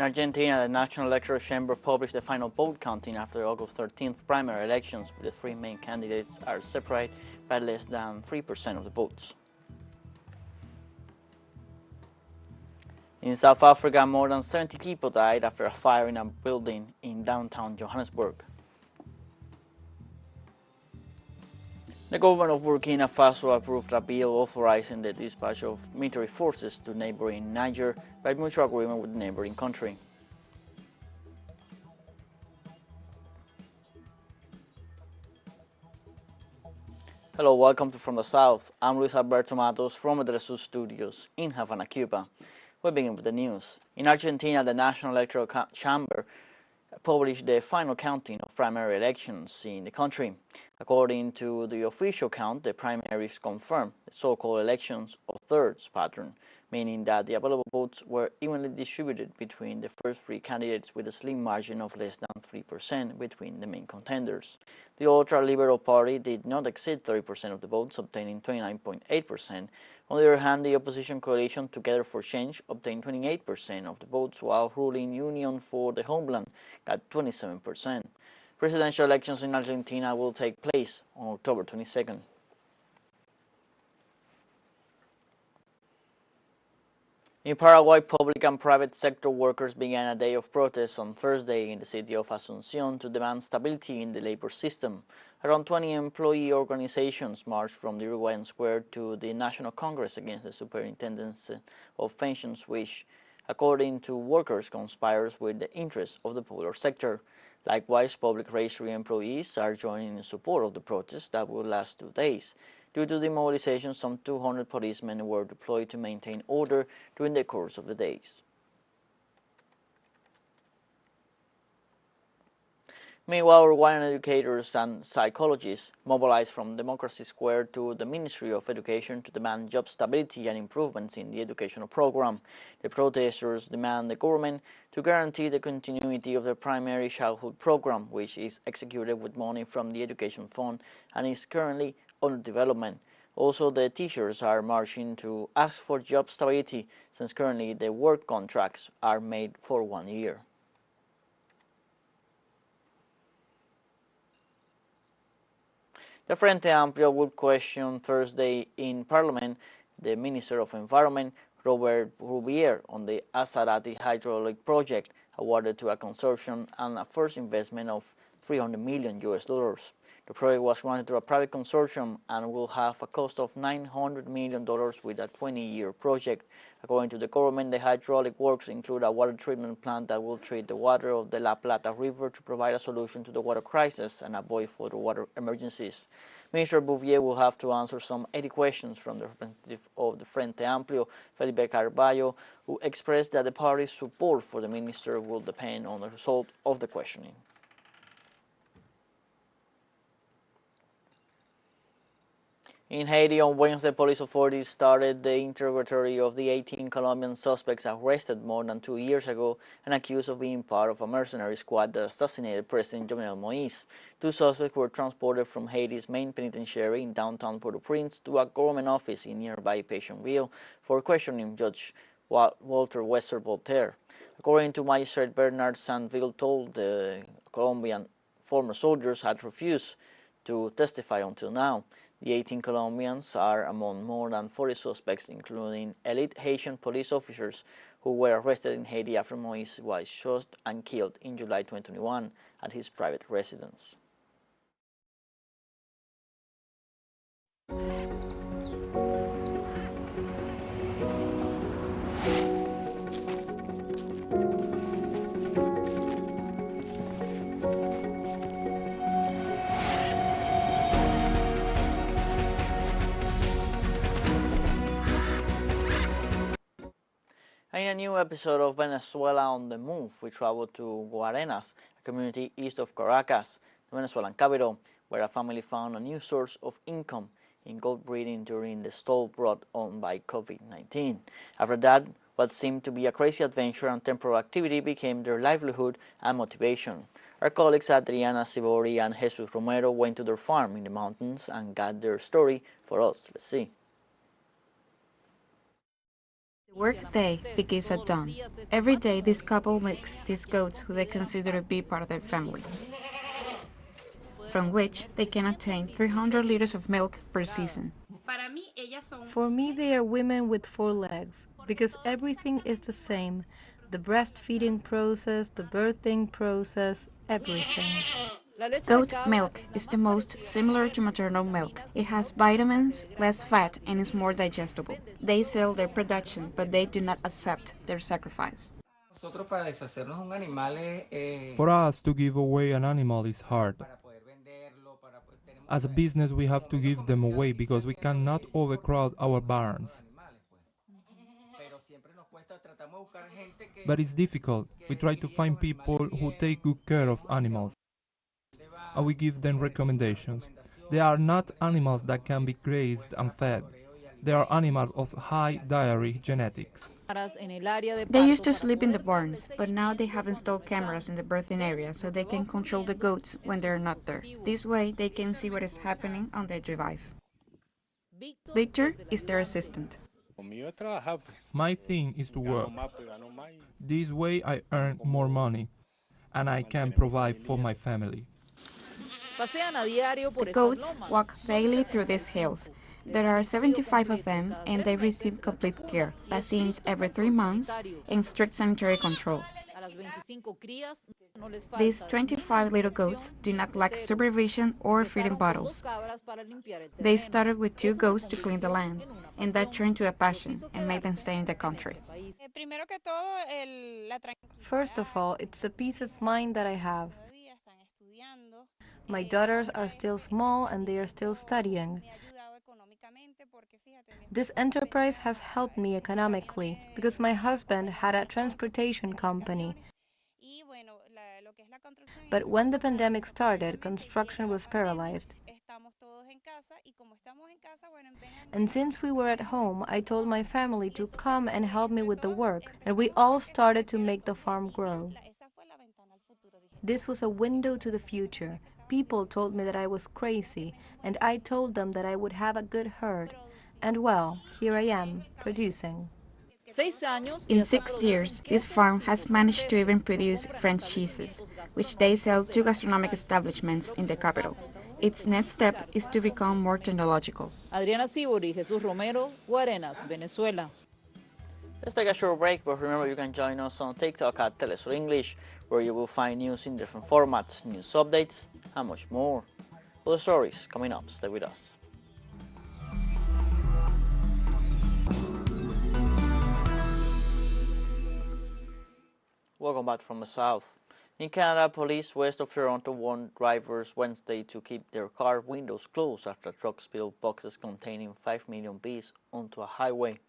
Argentina, the National Electoral Chamber published the final vote counting after August 13th primary elections, where the three main candidates are separate by less than 3% of the votes. In South Africa, more than 70 people died after a fire in a building in downtown Johannesburg. The government of Burkina Faso approved a bill authorizing the dispatch of military forces to neighboring Niger by mutual agreement with the neighboring country. Hello, welcome to From the South. I'm Luis Alberto Matos from the teleSUR studios in Havana, Cuba. We begin with the news. In Argentina, the National Electoral Chamber published the final counting of primary elections in the country. According to the official count, the primaries confirmed the so-called elections of thirds pattern, meaning that the available votes were evenly distributed between the first three candidates with a slim margin of less than 3% between the main contenders. The ultra-liberal party did not exceed 30% of the votes, obtaining 29.8%. On the other hand, the opposition coalition Together for Change obtained 28% of the votes, while ruling Union for the Homeland got 27%. Presidential elections in Argentina will take place on October 22nd. In Paraguay, public and private sector workers began a day of protest on Thursday in the city of Asunción to demand stability in the labor system. Around 20 employee organizations marched from the Uruguayan Square to the National Congress against the Superintendence of Pensions, which, according to workers, conspires with the interests of the popular sector. Likewise, public registry employees are joining in support of the protest that will last 2 days. Due to the mobilization, some 200 policemen were deployed to maintain order during the course of the days. Meanwhile, Uruguayan educators and psychologists mobilized from Democracy Square to the Ministry of Education to demand job stability and improvements in the educational program. The protesters demand the government to guarantee the continuity of the primary childhood program, which is executed with money from the Education Fund and is currently under development. Also, the teachers are marching to ask for job stability, since currently the work contracts are made for 1 year. The Frente Amplio will question Thursday in Parliament the Minister of Environment, Robert Rouvier, on the Azarati hydraulic project awarded to a consortium and a first investment of $300 million. The project was granted to a private consortium and will have a cost of $900 million with a 20-year project. According to the government, the hydraulic works include a water treatment plant that will treat the water of the La Plata River to provide a solution to the water crisis and avoid further water emergencies. Minister Bouvier will have to answer some 80 questions from the representative of the Frente Amplio, Felipe Carballo, who expressed that the party's support for the minister will depend on the result of the questioning. In Haiti, on Wednesday, police authorities started the interrogatory of the 18 Colombian suspects arrested more than 2 years ago and accused of being part of a mercenary squad that assassinated President Jovenel Moïse. 2 suspects were transported from Haiti's main penitentiary in downtown Port-au-Prince to a government office in nearby Pétionville for questioning Judge Walter Wester Voltaire. According to Magistrate Bernard Saint-Ville, told the Colombian former soldiers had refused to testify until now. The 18 Colombians are among more than 40 suspects, including elite Haitian police officers who were arrested in Haiti after Moïse was shot and killed in July 2021 at his private residence. In a new episode of Venezuela on the Move, we travel to Guarenas, a community east of Caracas, the Venezuelan capital, where a family found a new source of income in goat breeding during the stall brought on by COVID-19. After that, what seemed to be a crazy adventure and temporary activity became their livelihood and motivation. Our colleagues Adriana Sibori and Jesus Romero went to their farm in the mountains and got their story for us. Let's see. Work day begins at dawn. Every day, this couple makes these goats who they consider to be part of their family, from which they can obtain 300 liters of milk per season. For me, they are women with 4 legs, because everything is the same. The breastfeeding process, the birthing process, everything. Goat milk is the most similar to maternal milk. It has vitamins, less fat, and is more digestible. They sell their production, but they do not accept their sacrifice. For us to give away an animal is hard. As a business, we have to give them away because we cannot overcrowd our barns. But it's difficult. We try to find people who take good care of animals, and we give them recommendations. They are not animals that can be grazed and fed. They are animals of high dairy genetics. They used to sleep in the barns, but now they have installed cameras in the birthing area so they can control the goats when they are not there. This way, they can see what is happening on their device. Victor is their assistant. My thing is to work. This way I earn more money, and I can provide for my family. The goats walk daily through these hills. There are 75 of them, and they receive complete care, vaccines every 3 months, and strict sanitary control. These 25 little goats do not lack supervision or feeding bottles. They started with 2 goats to clean the land, and that turned to a passion and made them stay in the country. First of all, it's the peace of mind that I have. My daughters are still small and they are still studying. This enterprise has helped me economically because my husband had a transportation company. But when the pandemic started, construction was paralyzed. And since we were at home, I told my family to come and help me with the work, and we all started to make the farm grow. This was a window to the future. People told me that I was crazy, and I told them that I would have a good herd. And well, here I am, producing. In 6 years, this farm has managed to even produce French cheeses, which they sell to gastronomic establishments in the capital. Its next step is to become more technological. Let's take a short break, but remember you can join us on TikTok at teleSUR English, where you will find news in different formats, news updates, and much more. Other stories coming up. Stay with us. Welcome back from the south. In Canada, police west of Toronto warned drivers Wednesday to keep their car windows closed after a truck spilled boxes containing 5 million bees onto a highway.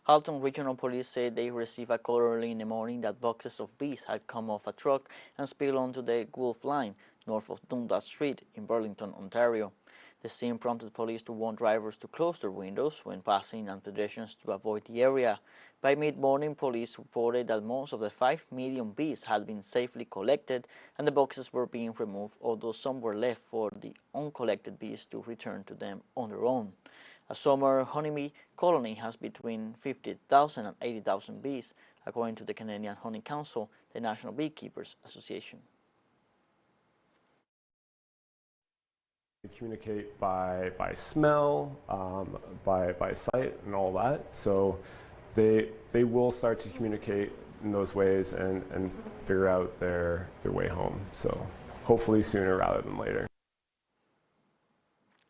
Halton Regional Police said they received a call early in the morning that boxes of bees had come off a truck and spilled onto the Wolf Line, north of Dundas Street in Burlington, Ontario. The scene prompted police to warn drivers to close their windows when passing and pedestrians to avoid the area. By mid-morning, police reported that most of the 5 million bees had been safely collected and the boxes were being removed, although some were left for the uncollected bees to return to them on their own. A summer honeybee colony has between 50,000 and 80,000 bees, according to the Canadian Honey Council, the National Beekeepers Association. Communicate by smell, by sight, and all that. So they will start to communicate in those ways and figure out their way home. So hopefully sooner rather than later.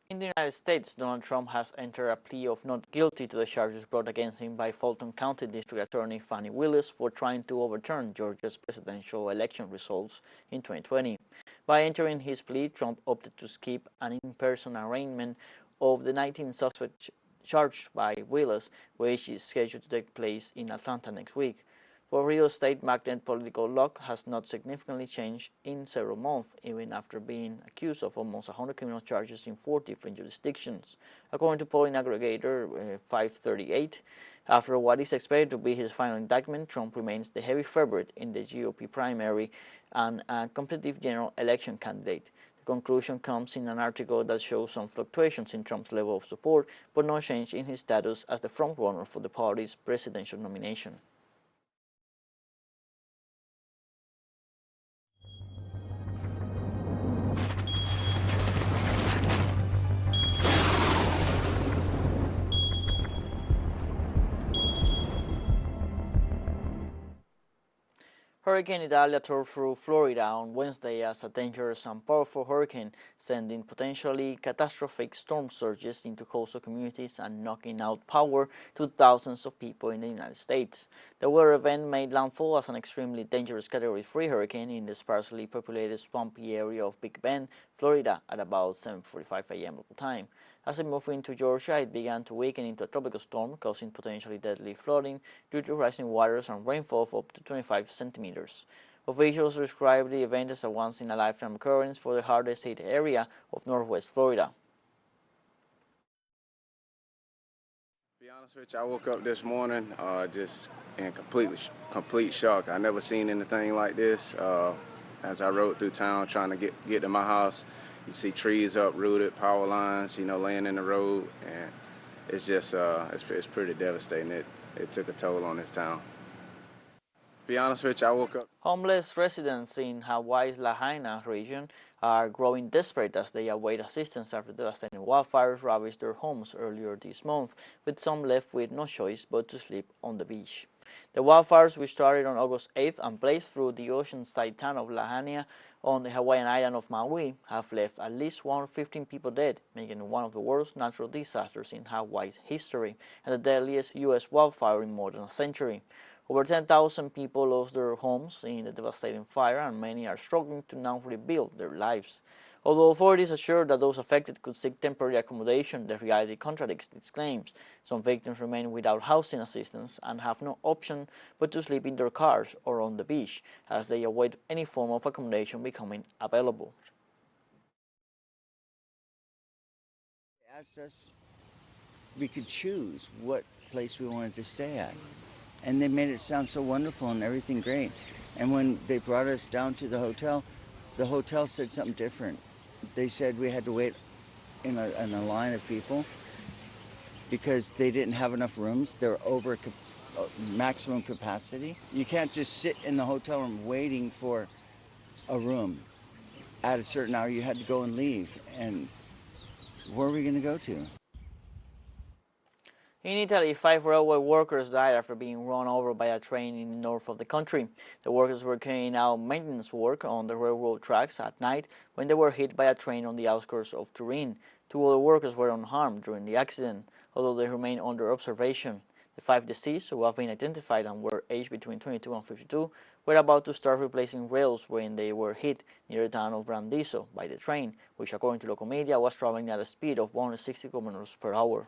In the United States, Donald Trump has entered a plea of not guilty to the charges brought against him by Fulton County District Attorney Fani Willis for trying to overturn Georgia's presidential election results in 2020. By entering his plea, Trump opted to skip an in-person arraignment of the 19 suspects charged by Willis, which is scheduled to take place in Atlanta next week. For real estate magnate, political luck has not significantly changed in several months, even after being accused of almost 100 criminal charges in 4 different jurisdictions. According to polling aggregator 538, after what is expected to be his final indictment, Trump remains the heavy favorite in the GOP primary and a competitive general election candidate. The conclusion comes in an article that shows some fluctuations in Trump's level of support, but no change in his status as the frontrunner for the party's presidential nomination. Hurricane Idalia tore through Florida on Wednesday as a dangerous and powerful hurricane, sending potentially catastrophic storm surges into coastal communities and knocking out power to thousands of people in the United States. The weather event made landfall as an extremely dangerous Category 3 hurricane in the sparsely populated swampy area of Big Bend, Florida, at about 7:45 a.m. local time. As it moved into Georgia, it began to weaken into a tropical storm, causing potentially deadly flooding due to rising waters and rainfall of up to 25 centimeters. Officials described the event as a once-in-a-lifetime occurrence for the hardest-hit area of northwest Florida. To be honest with you, I woke up this morning just in complete shock. I never seen anything like this. As I rode through town trying to get to my house, you see trees uprooted, power lines, laying in the road, and it's just it's pretty devastating. It took a toll on this town. To be honest with you, I woke up. Homeless residents in Hawaii's Lahaina region are growing desperate as they await assistance after devastating wildfires ravaged their homes earlier this month, with some left with no choice but to sleep on the beach. The wildfires, which started on August 8th and blazed through the oceanside town of Lahaina on the Hawaiian island of Maui, have left at least 115 people dead, making it one of the worst natural disasters in Hawaii's history and the deadliest U.S. wildfire in more than a century. Over 10,000 people lost their homes in the devastating fire, and many are struggling to now rebuild their lives. Although authorities assure that those affected could seek temporary accommodation, the reality contradicts these claims. Some victims remain without housing assistance and have no option but to sleep in their cars or on the beach as they await any form of accommodation becoming available. They asked us we could choose what place we wanted to stay at. And they made it sound so wonderful and everything great. And when they brought us down to the hotel said something different. They said we had to wait in a line of people because they didn't have enough rooms. They're over maximum capacity. You can't just sit in the hotel room waiting for a room at a certain hour. You had to go and leave. And where are we going to go to? In Italy, 5 railway workers died after being run over by a train in the north of the country. The workers were carrying out maintenance work on the railroad tracks at night when they were hit by a train on the outskirts of Turin. 2 other workers were unharmed during the accident, although they remain under observation. The 5 deceased, who have been identified and were aged between 22 and 52, were about to start replacing rails when they were hit near the town of Brandizzo by the train, which according to local media was traveling at a speed of 160 km per hour.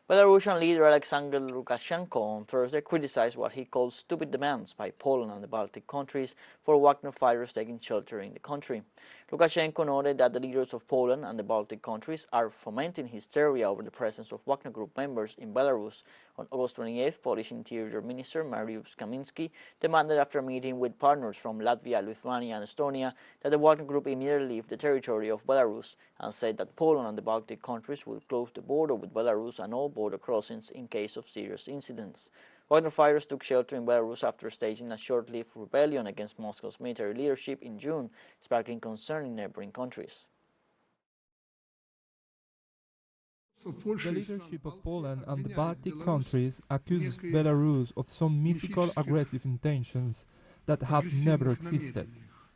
Belarusian leader Alexander Lukashenko on Thursday criticized what he called stupid demands by Poland and the Baltic countries for Wagner fighters taking shelter in the country. Lukashenko noted that the leaders of Poland and the Baltic countries are fomenting hysteria over the presence of Wagner Group members in Belarus. On August 28th, Polish Interior Minister Mariusz Kamiński demanded after a meeting with partners from Latvia, Lithuania and Estonia that the Wagner Group immediately leave the territory of Belarus, and said that Poland and the Baltic countries would close the border with Belarus and all border crossings in case of serious incidents. Wagner fighters took shelter in Belarus after staging a short-lived rebellion against Moscow's military leadership in June, sparking concern in neighboring countries. The leadership of Poland and the Baltic countries accuses Belarus of some mythical aggressive intentions that have never existed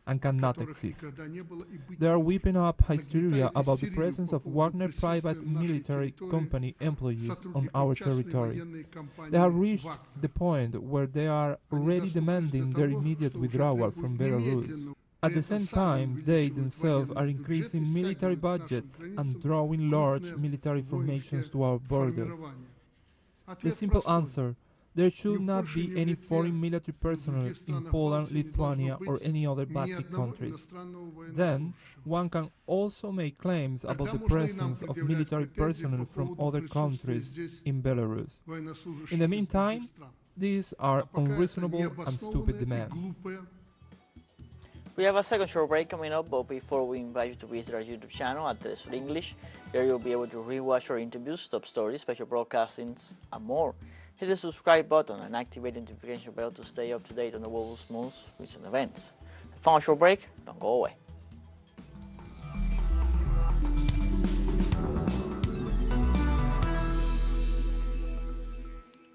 and cannot exist. They are whipping up hysteria about the presence of Wagner private military company employees on our territory. They have reached the point where they are already demanding their immediate withdrawal from Belarus. At the same time, they themselves are increasing military budgets and drawing large military formations to our borders. The simple answer: there should not be any foreign military personnel in Poland, Lithuania or any other Baltic countries. Then, one can also make claims about the presence of military personnel from other countries in Belarus. In the meantime, These are unreasonable and stupid demands. We have a second short break coming up, but before we invite you to visit our YouTube channel at teleSUR English, there you'll be able to rewatch our interviews, top stories, special broadcastings, and more. Hit the subscribe button and activate the notification bell to stay up to date on the world's most recent events. The final short break, don't go away.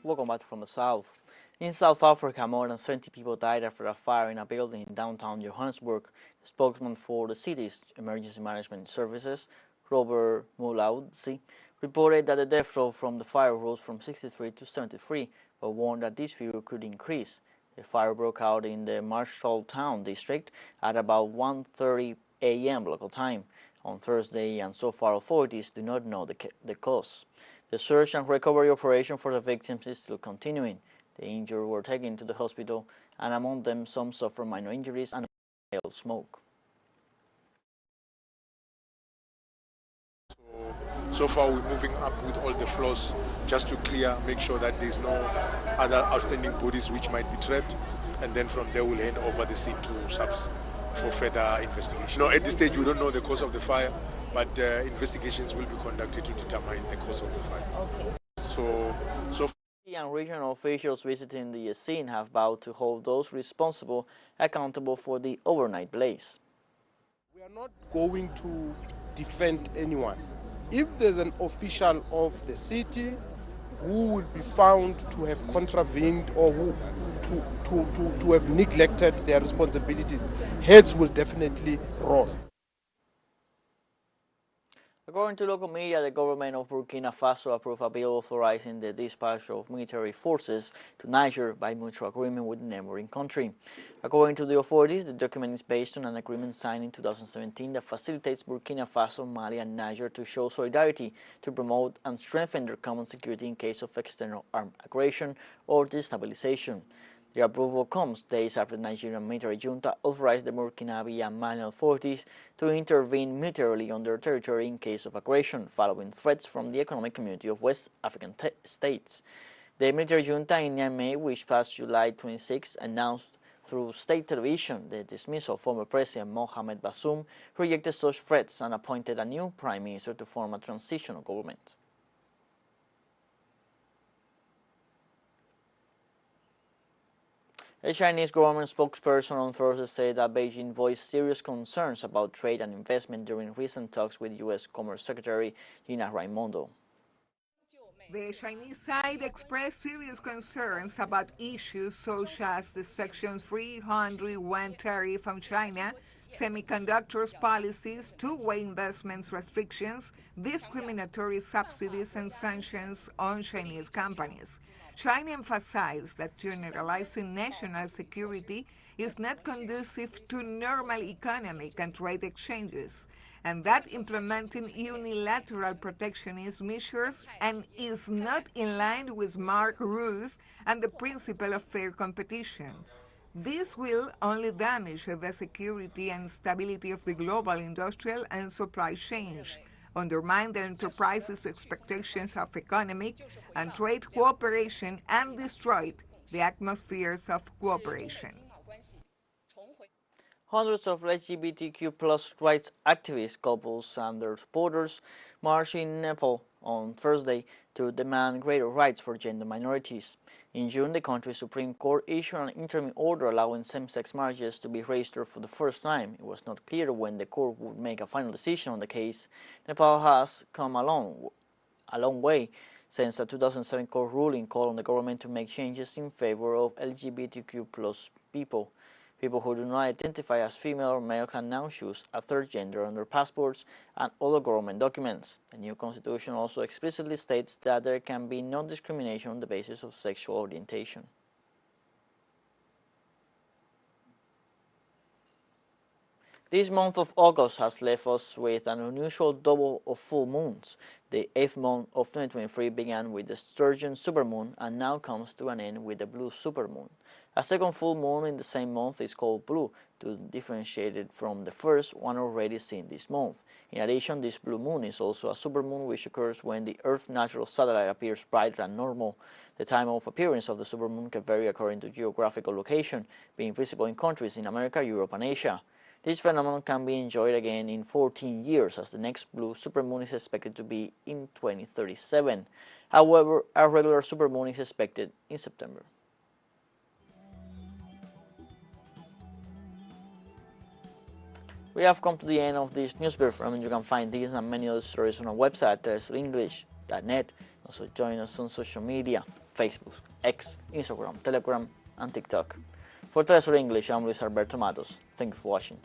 Welcome back from the south. In South Africa, more than 70 people died after a fire in a building in downtown Johannesburg. The spokesman for the city's emergency management services, Robert Mulaudzi, reported that the death toll from the fire rose from 63 to 73, but warned that this figure could increase. The fire broke out in the Marshalltown district at about 1:30 a.m. local time on Thursday, and so far authorities do not know the cause. The search and recovery operation for the victims is still continuing. The injured were taken to the hospital, and among them some suffered minor injuries and inhaled smoke. So far we're moving up with all the floors just to clear, make sure that there's no other outstanding bodies which might be trapped, and then from there we'll hand over the scene to SAPS for further investigation. No, at this stage we don't know the cause of the fire, but investigations will be conducted to determine the cause of the fire. Okay. So and regional officials visiting the scene have vowed to hold those responsible accountable for the overnight blaze. We are not going to defend anyone. If there's an official of the city who will be found to have contravened or who to have neglected their responsibilities, heads will definitely roll. According to local media, the government of Burkina Faso approved a bill authorizing the dispatch of military forces to Niger by mutual agreement with the neighboring country. According to the authorities, the document is based on an agreement signed in 2017 that facilitates Burkina Faso, Mali, and Niger to show solidarity to promote and strengthen their common security in case of external armed aggression or destabilization. The approval comes days after the Nigerian military junta authorized the Burkinabe and Malian authorities to intervene militarily on their territory in case of aggression, following threats from the Economic Community of West African states. The military junta in Niamey, which passed July 26, announced through state television the dismissal of former President Mohamed Bazoum, rejected such threats and appointed a new prime minister to form a transitional government. A Chinese government spokesperson on Thursday said that Beijing voiced serious concerns about trade and investment during recent talks with U.S. Commerce Secretary Gina Raimondo. The Chinese side expressed serious concerns about issues such as the Section 301 tariff on China, semiconductors policies, two-way investments restrictions, discriminatory subsidies, and sanctions on Chinese companies. China emphasized that generalizing national security is not conducive to normal economic and trade exchanges, and that implementing unilateral protectionist measures and is not in line with market rules and the principle of fair competition. This will only damage the security and stability of the global industrial and supply chains, undermine the enterprise's expectations of economic and trade cooperation, and destroy the atmospheres of cooperation. Hundreds of LGBTQ+ rights activists, couples, and their supporters marched in Nepal on Thursday to demand greater rights for gender minorities. In June, the country's Supreme Court issued an interim order allowing same-sex marriages to be registered for the first time. It was not clear when the court would make a final decision on the case. Nepal has come a long way since a 2007 court ruling called on the government to make changes in favor of LGBTQ+ people. People who do not identify as female or male can now choose a third gender on their passports and other government documents. The new constitution also explicitly states that there can be no discrimination on the basis of sexual orientation. This month of August has left us with an unusual double of full moons. The 8th month of 2023 began with the sturgeon supermoon and now comes to an end with the blue supermoon. A second full moon in the same month is called blue, to differentiate it from the first one already seen this month. In addition, this blue moon is also a supermoon, which occurs when the Earth's natural satellite appears brighter than normal. The time of appearance of the supermoon can vary according to geographical location, being visible in countries in America, Europe, and Asia. This phenomenon can be enjoyed again in 14 years, as the next blue supermoon is expected to be in 2037. However, a regular supermoon is expected in September. We have come to the end of this news briefing. You can find these and many other stories on our website, telesurenglish.net. Also join us on social media, Facebook, X, Instagram, Telegram, and TikTok. For telesur English, I'm Luis Alberto Matos. Thank you for watching.